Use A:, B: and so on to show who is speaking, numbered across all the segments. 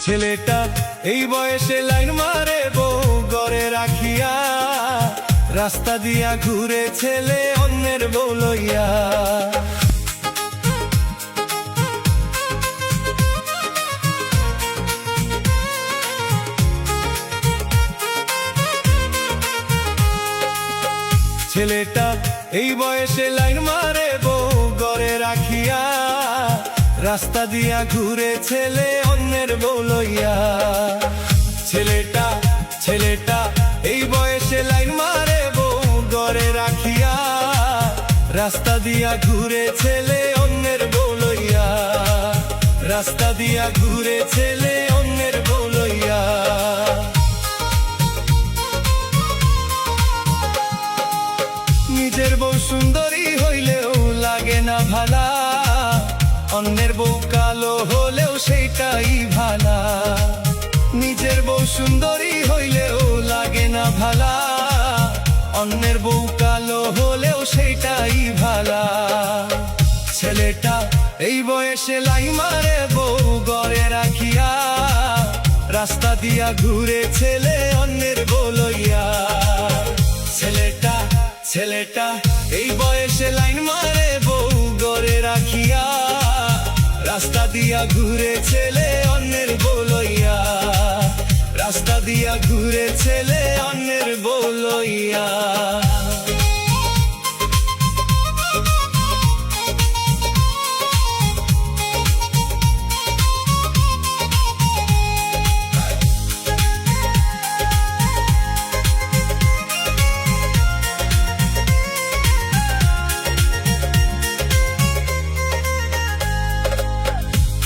A: ছেলেটা এই বয়সে লাইন মারে বউ ঘরে রাখিয়া, রাস্তা দিয়া ঘুরে ছেলে অন্যের বউ লইয়া। ছেলেটা এই বয়সে লাইন মারে বউ ঘরে রাখিয়া, রাস্তা দিয়া ঘুরে ছেলে অন্যের বউ লইয়া। ছেলেটা এই বয়সে লাইন মারে বউ ঘরে রাখিয়া, রাস্তা দিয়া ঘুরে ছেলে অন্যের বউ লইয়া। রাস্তা দিয়া ঘুরে ছেলে অন্যের বউ লইয়া। নিজের বউ সুন্দরী হইলেও লাগে না ভালা, অন্যের বউ কালো হলেও সেইটাই ভালা। নিজের বউ সুন্দরী হইলেও লাগে না ভালা, অন্যের বউ কালো হলেও সেইটাই ভালা। ছেলেটা এই বয়সে লাই মারে বউ ঘরে রাখিয়া, রাস্তা দিয়া ঘুরে ছেলে অন্যের বউ লইয়া। ছেলেটা এই বয়সে লাইন মারে বউ ঘরে রাখিয়া, রাস্তা দিয়া ঘুরে ছেলে অন্যের বউ লইয়া। রাস্তা দিয়া ঘুরে ছেলে অন্যের বউ লইয়া।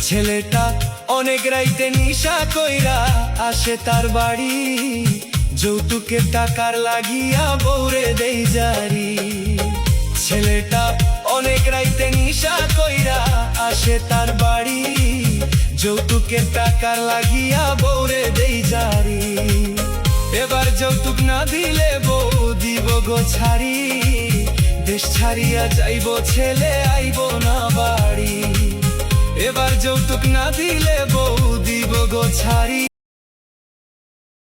A: ছেলেটা অনেক রাইতে নিশা কইরা আসে তার বাড়ি, যৌতুকের টাকার লাগিয়া বউরে দেই জারি। ছেলেটা অনেক রাইতে নিশা কইরা আসে তার বাড়ি, যৌতুকের টাকার লাগিয়া বউরে দেই জারি। এবার যৌতুক না দিলে বউ দিব গো ছাড়ি, দেশ ছাড়িয়া যাইব ছেলে আইব না বাড়ি। এবার যৌতুক না দিলে বউ দিব গো ছাড়ি।